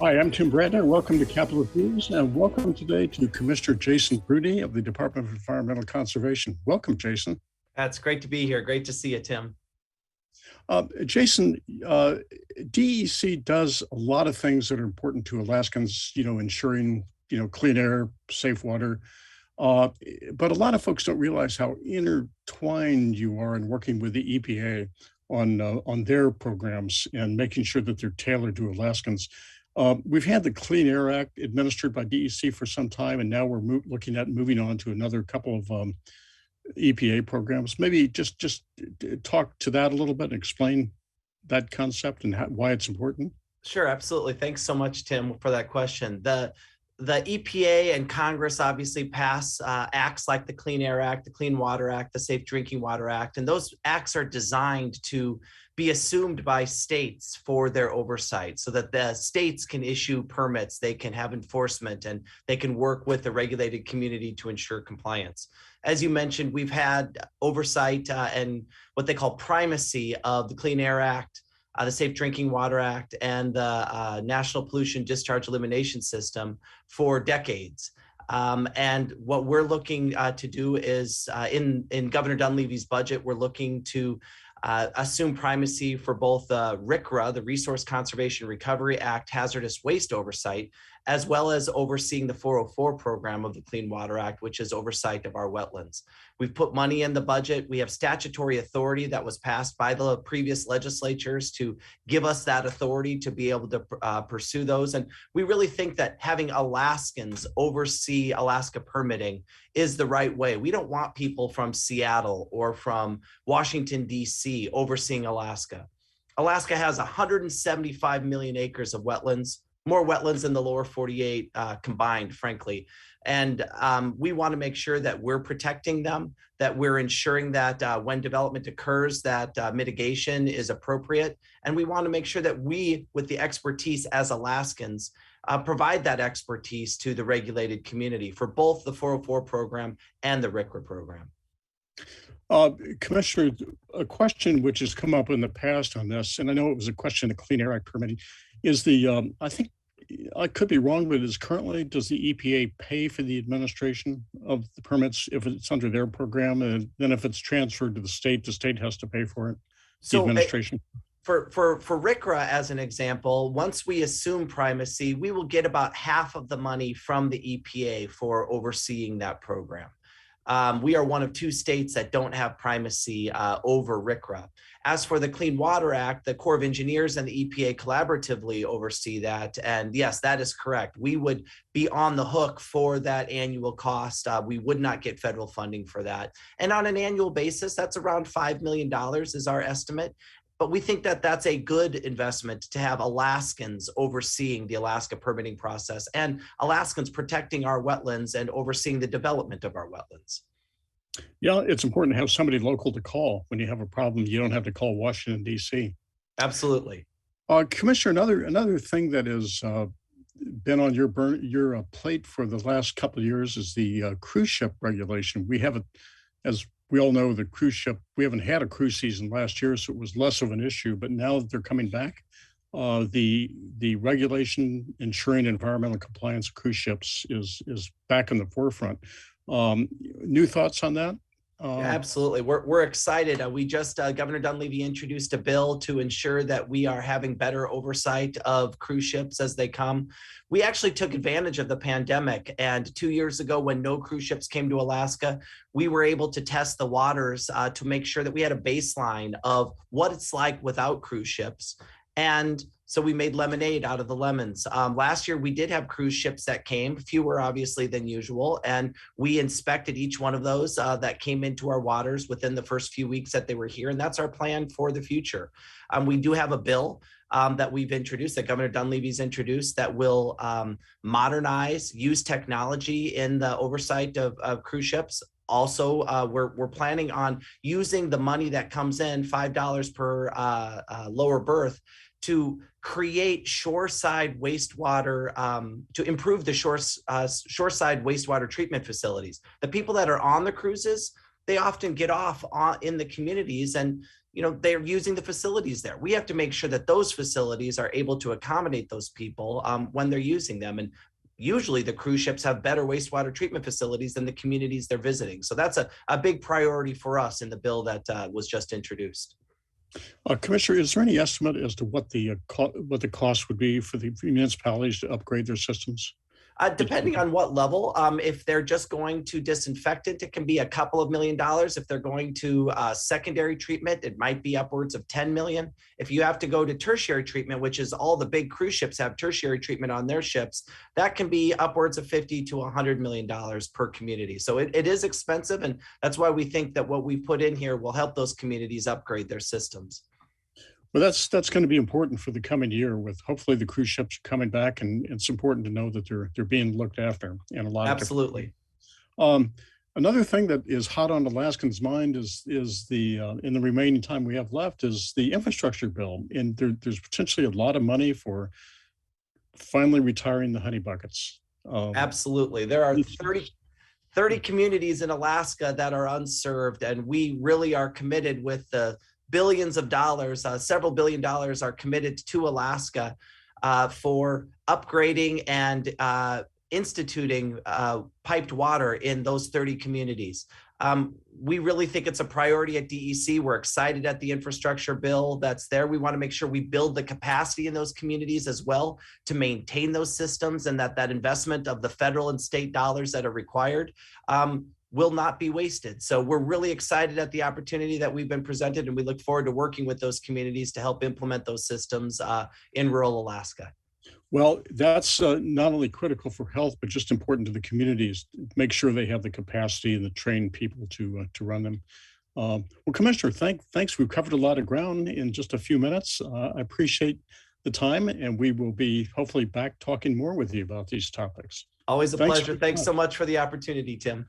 Hi, I'm Tim Bradner. Welcome to Capital News, and welcome today to Commissioner Jason Brune of the Department of Environmental Conservation. Welcome, Jason. That's great to be here. Great to see you, Tim. Jason, DEC does a lot of things that are important to Alaskans, ensuring, clean air, safe water. But a lot of folks don't realize how intertwined you are in working with the EPA on their programs and making sure that they're tailored to Alaskans. We've had the Clean Air Act administered by DEC for some time, and now we're looking at moving on to another couple of EPA programs. Maybe just talk to that a little bit and explain that concept and why it's important. Sure, absolutely. Thanks so much, Tim, for that question. The EPA and Congress obviously pass acts like the Clean Air Act, the Clean Water Act, the Safe Drinking Water Act, and those acts are designed to be assumed by states for their oversight so that the states can issue permits, they can have enforcement, and they can work with the regulated community to ensure compliance. As you mentioned, we've had oversight and what they call primacy of the Clean Air Act, the Safe Drinking Water Act, and the National Pollution Discharge Elimination System for decades. And what we're looking to do is in Governor Dunleavy's budget, we're looking to assume primacy for both RCRA, the Resource Conservation Recovery Act hazardous waste oversight, as well as overseeing the 404 program of the Clean Water Act, which is oversight of our wetlands. We've put money in the budget. We have statutory authority that was passed by the previous legislatures to give us that authority to be able to pursue those. And we really think that having Alaskans oversee Alaska permitting is the right way. We don't want people from Seattle or from Washington, D.C. overseeing Alaska. Alaska has 175 million acres of wetlands, more wetlands than the lower 48 combined, frankly. And we want to make sure that we're protecting them, that we're ensuring that when development occurs, that mitigation is appropriate. And we want to make sure that we, with the expertise as Alaskans, provide that expertise to the regulated community for both the 404 program and the RCRA program. Commissioner, a question which has come up in the past on this, and I know it was a question of Clean Air Act permitting, is I think I could be wrong, but does the EPA pay for the administration of the permits if it's under their program? And then if it's transferred to the state has to pay for it, the administration? For RCRA, as an example, once we assume primacy, we will get about half of the money from the EPA for overseeing that program. We are one of two states that don't have primacy over RCRA. As for the Clean Water Act, the Corps of Engineers and the EPA collaboratively oversee that. And yes, that is correct. We would be on the hook for that annual cost. We would not get federal funding for that. And on an annual basis, that's around $5 million is our estimate. But we think that that's a good investment to have Alaskans overseeing the Alaska permitting process and Alaskans protecting our wetlands and overseeing the development of our wetlands. Yeah, it's important to have somebody local to call when you have a problem. You don't have to call Washington, D.C. Absolutely. Commissioner, another thing that has been on your plate for the last couple of years is the cruise ship regulation. We have, as we all know, the cruise ship, we haven't had a cruise season last year, so it was less of an issue. But now that they're coming back, the regulation ensuring environmental compliance of cruise ships is back in the forefront. New thoughts on that? Absolutely. We're excited. We just, Governor Dunleavy introduced a bill to ensure that we are having better oversight of cruise ships as they come. We actually took advantage of the pandemic. And 2 years ago, when no cruise ships came to Alaska, we were able to test the waters to make sure that we had a baseline of what it's like without cruise ships. And so we made lemonade out of the lemons. Last year, we did have cruise ships that came, fewer obviously than usual, and we inspected each one of those that came into our waters within the first few weeks that they were here, and that's our plan for the future. We do have a bill that we've introduced, that Governor Dunleavy's introduced, that will modernize, use technology in the oversight of cruise ships. Also, we're planning on using the money that comes in, $5 per lower berth, to create shoreside wastewater, to improve the shoreside wastewater treatment facilities. The people that are on the cruises, they often get off in the communities, and they're using the facilities there. We have to make sure that those facilities are able to accommodate those people when they're using them. And usually the cruise ships have better wastewater treatment facilities than the communities they're visiting. So that's a big priority for us in the bill that was just introduced. Commissioner, is there any estimate as to what the cost would be for the municipalities to upgrade their systems? Depending on what level, if they're just going to disinfectant, it can be a couple of $1,000,000. If they're going to secondary treatment, it might be upwards of 10 million. If you have to go to tertiary treatment, which is all the big cruise ships have tertiary treatment on their ships, that can be upwards of 50 to $100 million per community. So it is expensive, and that's why we think that what we put in here will help those communities upgrade their systems. Well, that's going to be important for the coming year. With hopefully the cruise ships coming back, and it's important to know that they're being looked after in a lot of different Absolutely. ways. Another thing that is hot on Alaskans' mind is the in the remaining time we have left is the infrastructure bill, and there's potentially a lot of money for finally retiring the honey buckets. Absolutely. There are 30 communities in Alaska that are unserved, and we really are committed with the billions of dollars, several billion dollars are committed to Alaska for upgrading and instituting piped water in those 30 communities. We really think it's a priority at DEC. We're excited at the infrastructure bill that's there. We want to make sure we build the capacity in those communities as well to maintain those systems, and that investment of the federal and state dollars that are required will not be wasted. So we're really excited at the opportunity that we've been presented, and we look forward to working with those communities to help implement those systems in rural Alaska. Well, that's not only critical for health, but just important to the communities. Make sure they have the capacity and the trained people to run them. Well, Commissioner, thanks. We've covered a lot of ground in just a few minutes. I appreciate the time, and we will be hopefully back talking more with you about these topics. Always a Thanks pleasure. very Thanks so much. much for the opportunity, Tim.